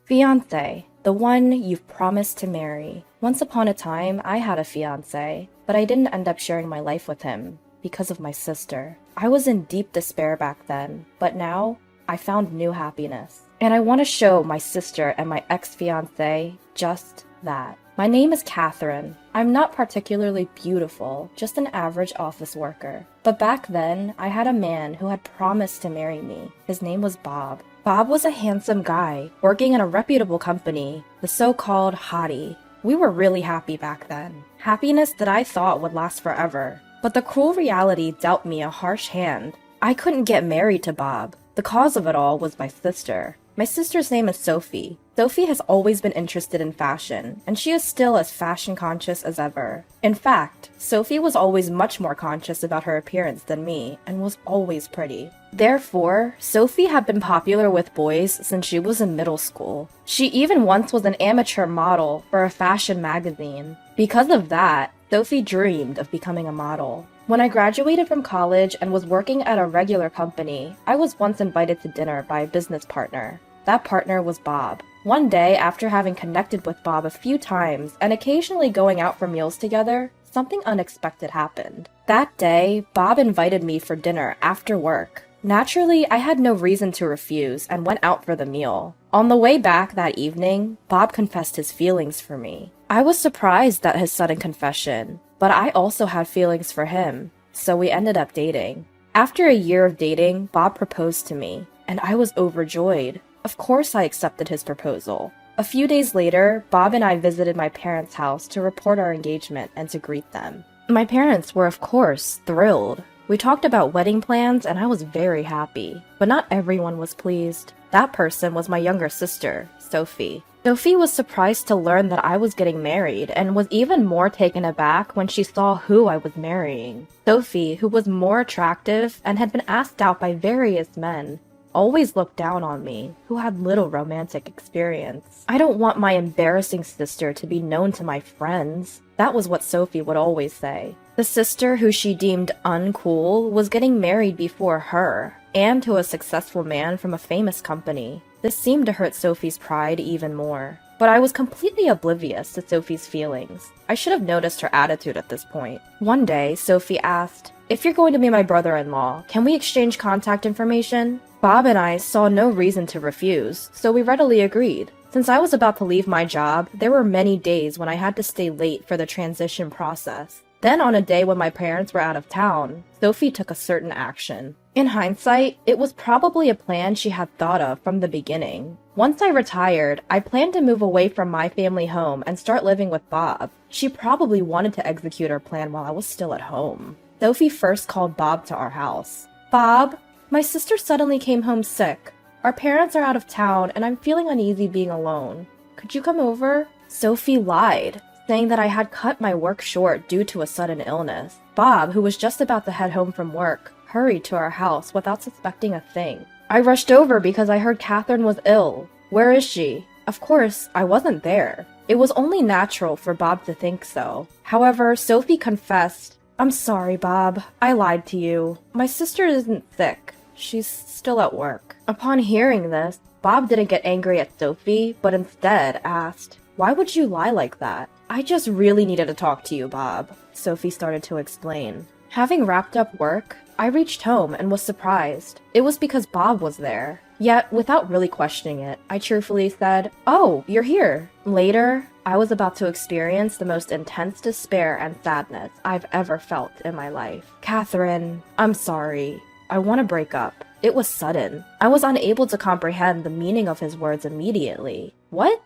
Fiancé, the one you've promised to marry. Once upon a time, I had a fiancé, but I didn't end up sharing my life with him because of my sister. I was in deep despair back then, but now I found new happiness. And I want to show my sister and my ex-fiancé just that. My name is Catherine. I'm not particularly beautiful, just an average office worker. But back then, I had a man who had promised to marry me. His name was Bob. Bob was a handsome guy, working in a reputable company, the so-called hottie. We were really happy back then. Happiness that I thought would last forever. But the cruel reality dealt me a harsh hand. I couldn't get married to Bob. The cause of it all was my sister. My sister's name is Sophie. Sophie has always been interested in fashion, and she is still as fashion conscious as ever. In fact, Sophie was always much more conscious about her appearance than me, and was always pretty. Therefore, Sophie had been popular with boys since she was in middle school. She even once was an amateur model for a fashion magazine. Because of that, Sophie dreamed of becoming a model. When I graduated from college and was working at a regular company, I was once invited to dinner by a business partner. That partner was Bob. One day, after having connected with Bob a few times and occasionally going out for meals together, something unexpected happened. That day, Bob invited me for dinner after work. Naturally, I had no reason to refuse and went out for the meal. On the way back that evening, Bob confessed his feelings for me. I was surprised at his sudden confession, but I also had feelings for him, so we ended up dating. After a year of dating, Bob proposed to me, and I was overjoyed. Of course I accepted his proposal. A few days later, Bob and I visited my parents' house to report our engagement and to greet them. My parents were, of course, thrilled. We talked about wedding plans and I was very happy, but not everyone was pleased. That person was my younger sister, Sophie. Sophie was surprised to learn that I was getting married and was even more taken aback when she saw who I was marrying. Sophie, who was more attractive and had been asked out by various men, always looked down on me, who had little romantic experience. I don't want my embarrassing sister to be known to my friends. That was what Sophie would always say. The sister who she deemed uncool was getting married before her, and to a successful man from a famous company. This seemed to hurt Sophie's pride even more. But I was completely oblivious to Sophie's feelings. I should have noticed her attitude at this point. One day, Sophie asked, "If you're going to be my brother-in-law, can we exchange contact information?" Bob and I saw no reason to refuse, so we readily agreed. Since I was about to leave my job, there were many days when I had to stay late for the transition process. Then on a day when my parents were out of town, Sophie took a certain action. In hindsight, it was probably a plan she had thought of from the beginning. Once I retired, I planned to move away from my family home and start living with Bob. She probably wanted to execute her plan while I was still at home. Sophie first called Bob to our house. "Bob, my sister suddenly came home sick. Our parents are out of town and I'm feeling uneasy being alone. Could you come over?" Sophie lied, saying that I had cut my work short due to a sudden illness. Bob, who was just about to head home from work, hurried to our house without suspecting a thing. I rushed over because I heard Catherine was ill. "Where is she?" Of course, I wasn't there. It was only natural for Bob to think so. However, Sophie confessed, "I'm sorry, Bob. I lied to you. My sister isn't sick. She's still at work." Upon hearing this, Bob didn't get angry at Sophie, but instead asked, "Why would you lie like that?" "I just really needed to talk to you, Bob," Sophie started to explain. Having wrapped up work, I reached home and was surprised. It was because Bob was there. Yet, without really questioning it, I cheerfully said, "Oh, you're here." Later, I was about to experience the most intense despair and sadness I've ever felt in my life. "Catherine, I'm sorry. I want to break up." It was sudden. I was unable to comprehend the meaning of his words immediately. "What?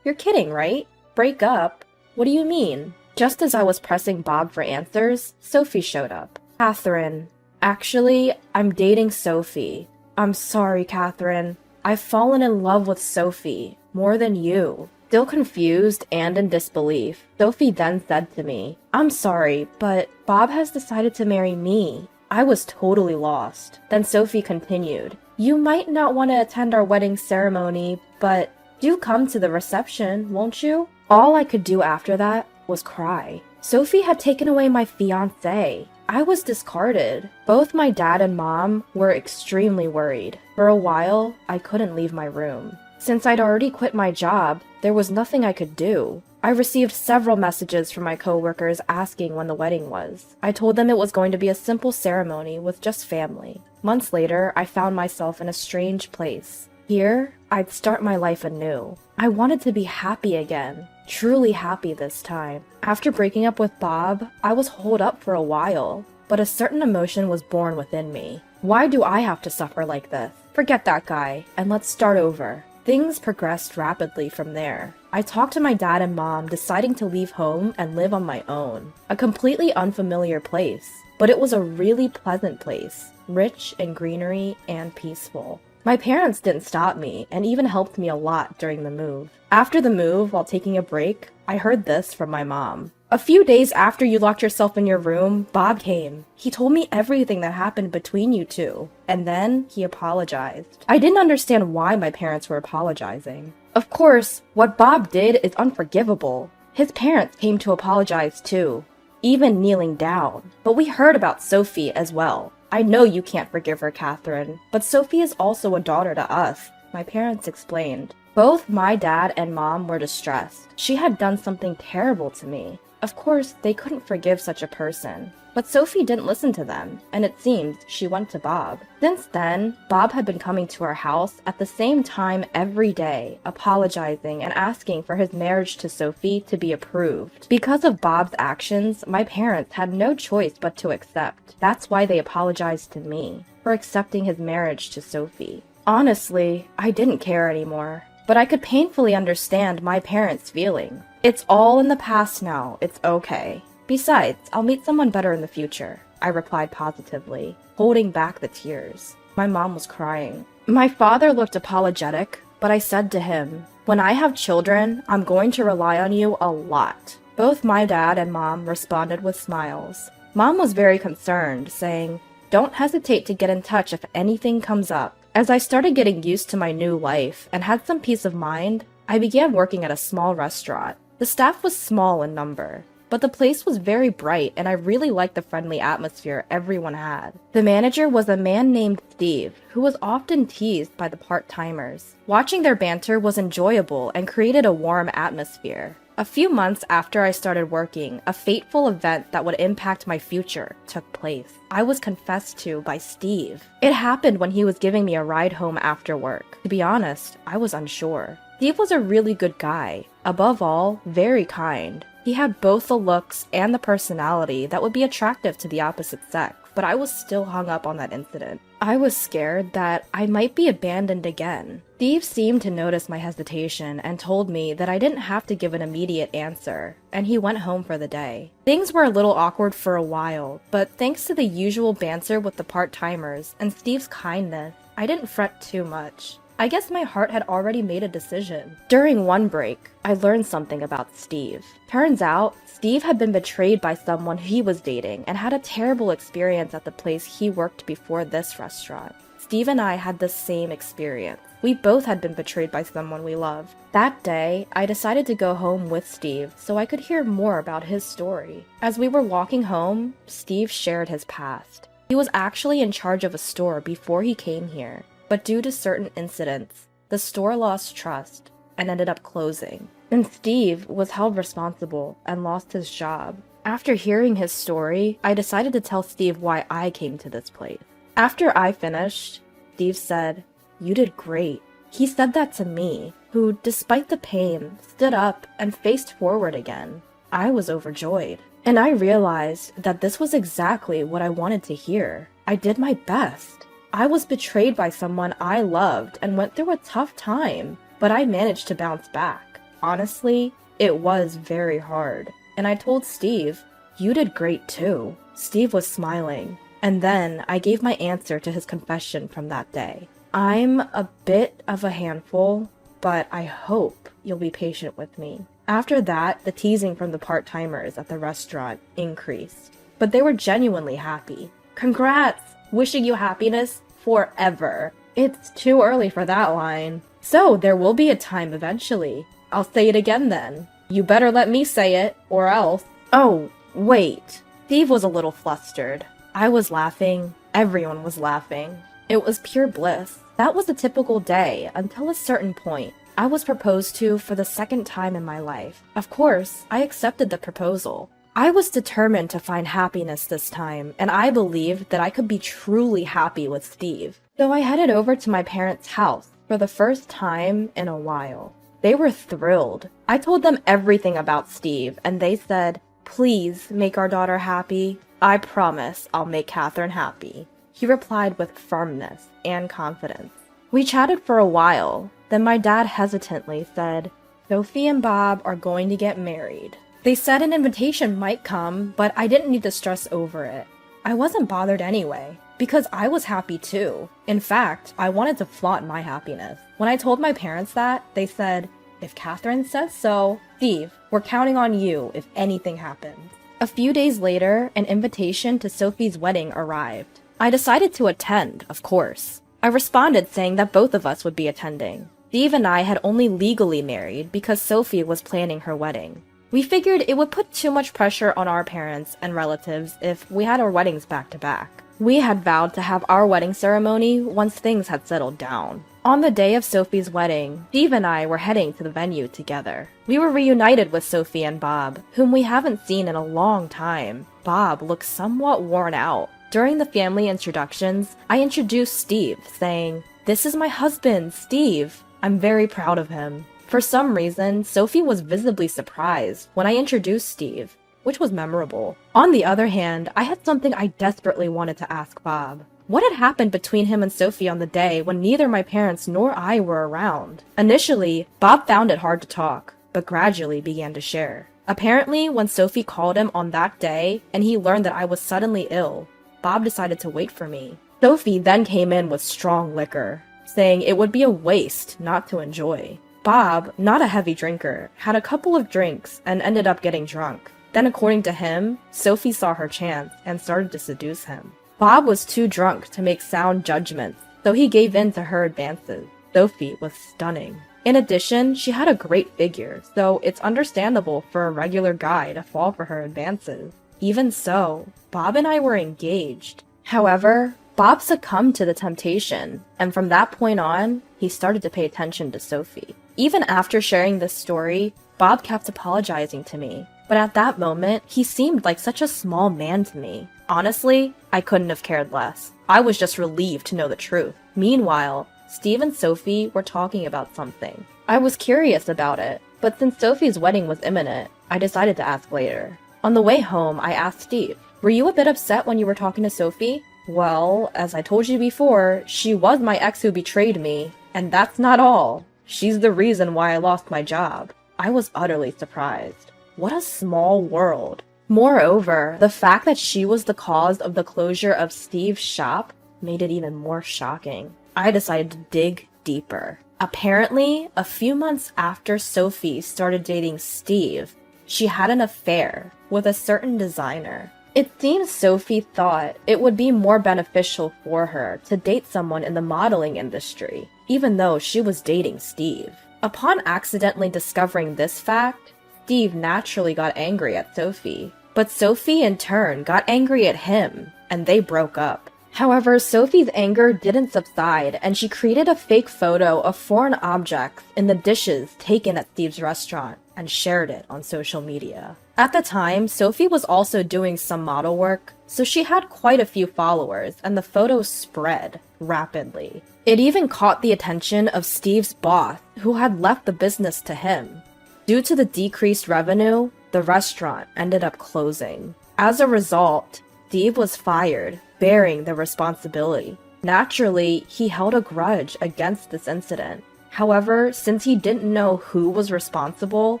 You're kidding, right? Break up? What do you mean?" Just as I was pressing Bob for answers, Sophie showed up. "Catherine, actually, I'm dating Sophie." "I'm sorry, Catherine. I've fallen in love with Sophie, more than you." Still confused and in disbelief, Sophie then said to me, "I'm sorry, but Bob has decided to marry me." I was totally lost. Then Sophie continued, "You might not want to attend our wedding ceremony, but do come to the reception, won't you?" All I could do after that was cry. Sophie had taken away my fiancé. I was discarded. Both my dad and mom were extremely worried. For a while, I couldn't leave my room. Since I'd already quit my job, there was nothing I could do. I received several messages from my coworkers asking when the wedding was. I told them it was going to be a simple ceremony with just family. Months later, I found myself in a strange place. Here, I'd start my life anew. I wanted to be happy again, truly happy this time. After breaking up with Bob, I was holed up for a while, but a certain emotion was born within me. Why do I have to suffer like this? Forget that guy, and let's start over. Things progressed rapidly from there. I talked to my dad and mom, deciding to leave home and live on my own. A completely unfamiliar place, but it was a really pleasant place, rich in greenery and peaceful. My parents didn't stop me and even helped me a lot during the move. After the move, while taking a break, I heard this from my mom. A few days after you locked yourself in your room, Bob came. He told me everything that happened between you two, and then he apologized. I didn't understand why my parents were apologizing. Of course, what Bob did is unforgivable. His parents came to apologize too, even kneeling down. But we heard about Sophie as well. I know you can't forgive her, Catherine, but Sophie is also a daughter to us, my parents explained. Both my dad and mom were distressed. She had done something terrible to me. Of course, they couldn't forgive such a person. But Sophie didn't listen to them, and it seems she went to Bob. Since then, Bob had been coming to our house at the same time every day, apologizing and asking for his marriage to Sophie to be approved. Because of Bob's actions, my parents had no choice but to accept. That's why they apologized to me for accepting his marriage to Sophie. Honestly, I didn't care anymore, but I could painfully understand my parents' feeling. It's all in the past now, it's okay. Besides, I'll meet someone better in the future, I replied positively, holding back the tears. My mom was crying. My father looked apologetic, but I said to him, "When I have children, I'm going to rely on you a lot." Both my dad and mom responded with smiles. Mom was very concerned, saying, "Don't hesitate to get in touch if anything comes up." As I started getting used to my new life and had some peace of mind, I began working at a small restaurant. The staff was small in number, but the place was very bright and I really liked the friendly atmosphere everyone had. The manager was a man named Steve, who was often teased by the part-timers. Watching their banter was enjoyable and created a warm atmosphere. A few months after I started working, a fateful event that would impact my future took place. I was confessed to by Steve. It happened when he was giving me a ride home after work. To be honest, I was unsure. Steve was a really good guy. Above all, very kind. He had both the looks and the personality that would be attractive to the opposite sex, but I was still hung up on that incident. I was scared that I might be abandoned again. Steve seemed to notice my hesitation and told me that I didn't have to give an immediate answer, and he went home for the day. Things were a little awkward for a while, but thanks to the usual banter with the part-timers and Steve's kindness, I didn't fret too much. I guess my heart had already made a decision. During one break, I learned something about Steve. Turns out, Steve had been betrayed by someone he was dating and had a terrible experience at the place he worked before this restaurant. Steve and I had the same experience. We both had been betrayed by someone we loved. That day, I decided to go home with Steve so I could hear more about his story. As we were walking home, Steve shared his past. He was actually in charge of a store before he came here. But due to certain incidents, the store lost trust and ended up closing. And Steve was held responsible and lost his job. After hearing his story, I decided to tell Steve why I came to this place. After I finished, Steve said, "You did great." He said that to me, who, despite the pain, stood up and faced forward again. I was overjoyed. And I realized that this was exactly what I wanted to hear. I did my best. I was betrayed by someone I loved and went through a tough time, but I managed to bounce back. Honestly, it was very hard. And I told Steve, "You did great too." Steve was smiling. And then I gave my answer to his confession from that day. I'm a bit of a handful, but I hope you'll be patient with me. After that, the teasing from the part-timers at the restaurant increased. But they were genuinely happy. "Congrats! Wishing you happiness forever." It's too early for that line. So there will be a time eventually. I'll say it again then. You better let me say it, or else. Oh, wait. Steve was a little flustered. I was laughing. Everyone was laughing. It was pure bliss. That was a typical day until a certain point. I was proposed to for the second time in my life. Of course, I accepted the proposal. I was determined to find happiness this time, and I believed that I could be truly happy with Steve. So I headed over to my parents' house for the first time in a while. They were thrilled. I told them everything about Steve, and they said, "Please make our daughter happy. I promise I'll make Catherine happy." He replied with firmness and confidence. We chatted for a while. Then my dad hesitantly said, "Sophie and Bob are going to get married." They said an invitation might come, but I didn't need to stress over it. I wasn't bothered anyway, because I was happy too. In fact, I wanted to flaunt my happiness. When I told my parents that, they said, "If Catherine says so, Steve, we're counting on you if anything happens." A few days later, an invitation to Sophie's wedding arrived. I decided to attend, of course. I responded saying that both of us would be attending. Steve and I had only legally married because Sophie was planning her wedding. We figured it would put too much pressure on our parents and relatives if we had our weddings back to back. We had vowed to have our wedding ceremony once things had settled down. On the day of Sophie's wedding, Steve and I were heading to the venue together. We were reunited with Sophie and Bob, whom we haven't seen in a long time. Bob looked somewhat worn out. During the family introductions, I introduced Steve, saying, "This is my husband, Steve. I'm very proud of him." For some reason, Sophie was visibly surprised when I introduced Steve, which was memorable. On the other hand, I had something I desperately wanted to ask Bob. What had happened between him and Sophie on the day when neither my parents nor I were around? Initially, Bob found it hard to talk, but gradually began to share. Apparently, when Sophie called him on that day and he learned that I was suddenly ill, Bob decided to wait for me. Sophie then came in with strong liquor, saying it would be a waste not to enjoy. Bob, not a heavy drinker, had a couple of drinks and ended up getting drunk. Then, according to him, Sophie saw her chance and started to seduce him. Bob was too drunk to make sound judgments, so he gave in to her advances. Sophie was stunning. In addition, she had a great figure, so it's understandable for a regular guy to fall for her advances. Even so, Bob and I were engaged. However, Bob succumbed to the temptation, and from that point on, he started to pay attention to Sophie. Even after sharing this story, Bob kept apologizing to me, but at that moment, he seemed like such a small man to me. Honestly, I couldn't have cared less. I was just relieved to know the truth. Meanwhile, Steve and Sophie were talking about something. I was curious about it, but since Sophie's wedding was imminent, I decided to ask later. On the way home, I asked Steve, "Were you a bit upset when you were talking to Sophie?" "Well, as I told you before, she was my ex who betrayed me, and that's not all. She's the reason why I lost my job." I was utterly surprised. What a small world. Moreover, the fact that she was the cause of the closure of Steve's shop made it even more shocking. I decided to dig deeper. Apparently, a few months after Sophie started dating Steve, she had an affair with a certain designer. It seems Sophie thought it would be more beneficial for her to date someone in the modeling industry, even though she was dating Steve. Upon accidentally discovering this fact, Steve naturally got angry at Sophie. But Sophie in turn got angry at him, and they broke up. However, Sophie's anger didn't subside, and she created a fake photo of foreign objects in the dishes taken at Steve's restaurant and shared it on social media. At the time, Sophie was also doing some model work, so she had quite a few followers, and the photos spread rapidly. It even caught the attention of Steve's boss, who had left the business to him. Due to the decreased revenue, the restaurant ended up closing. As a result, Steve was fired, bearing the responsibility. Naturally, he held a grudge against this incident. However, since he didn't know who was responsible,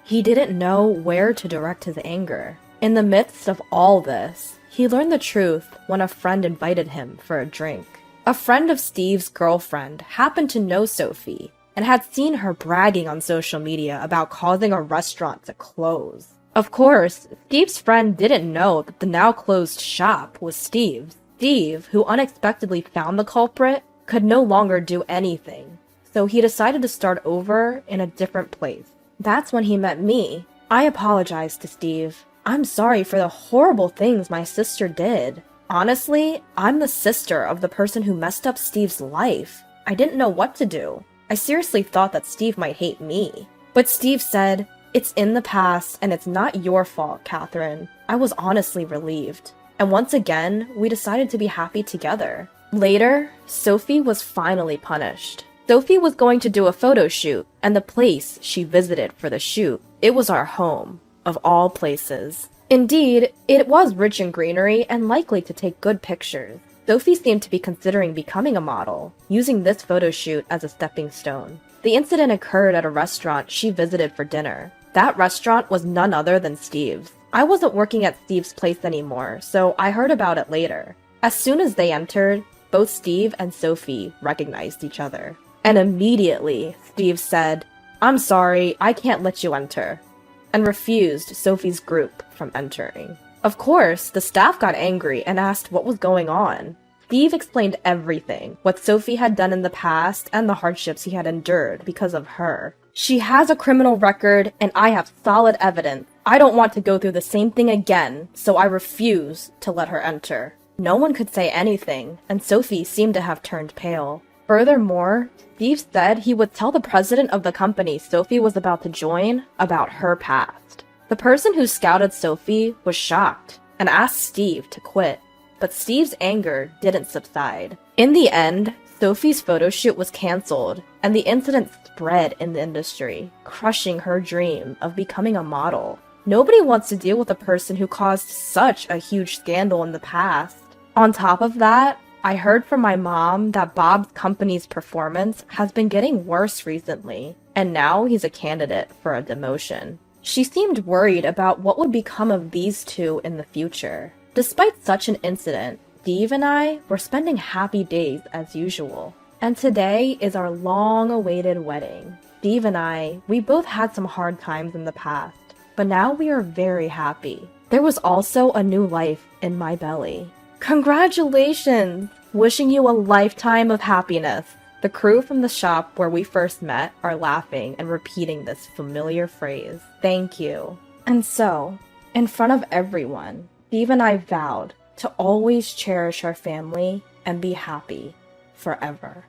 he didn't know where to direct his anger. In the midst of all this, he learned the truth when a friend invited him for a drink. A friend of Steve's girlfriend happened to know Sophie and had seen her bragging on social media about causing a restaurant to close. Of course, Steve's friend didn't know that the now closed shop was Steve's. Steve, who unexpectedly found the culprit, could no longer do anything, so he decided to start over in a different place. That's when he met me. I apologized to Steve. "I'm sorry for the horrible things my sister did. Honestly, I'm the sister of the person who messed up Steve's life. I didn't know what to do. I seriously thought that Steve might hate me. But Steve said, "It's in the past and it's not your fault, Catherine." I was honestly relieved. And once again, we decided to be happy together. Later, Sophie was finally punished. Sophie was going to do a photo shoot, and the place she visited for the shoot, it was our home, of all places. Indeed, it was rich in greenery and likely to take good pictures. Sophie seemed to be considering becoming a model, using this photo shoot as a stepping stone. The incident occurred at a restaurant she visited for dinner. That restaurant was none other than Steve's. I wasn't working at Steve's place anymore, so I heard about it later. As soon as they entered, both Steve and Sophie recognized each other. And immediately, Steve said, "I'm sorry, I can't let you enter," and refused Sophie's group from entering. Of course, the staff got angry and asked what was going on. Steve explained everything, what Sophie had done in the past and the hardships he had endured because of her. "She has a criminal record and I have solid evidence. I don't want to go through the same thing again, so I refuse to let her enter." No one could say anything, and Sophie seemed to have turned pale. Furthermore, Steve said he would tell the president of the company Sophie was about to join about her past. The person who scouted Sophie was shocked and asked Steve to quit, but Steve's anger didn't subside. In the end, Sophie's photo shoot was canceled, and the incident spread in the industry, crushing her dream of becoming a model. Nobody wants to deal with a person who caused such a huge scandal in the past. On top of that, I heard from my mom that Bob's company's performance has been getting worse recently, and now he's a candidate for a demotion. She seemed worried about what would become of these two in the future. Despite such an incident, Steve and I were spending happy days as usual. And today is our long-awaited wedding. Steve and I, we both had some hard times in the past, but now we are very happy. There was also a new life in my belly. Congratulations! Wishing you a lifetime of happiness. The crew from the shop where we first met are laughing and repeating this familiar phrase. Thank you. And so, in front of everyone, Steve and I vowed to always cherish our family and be happy forever.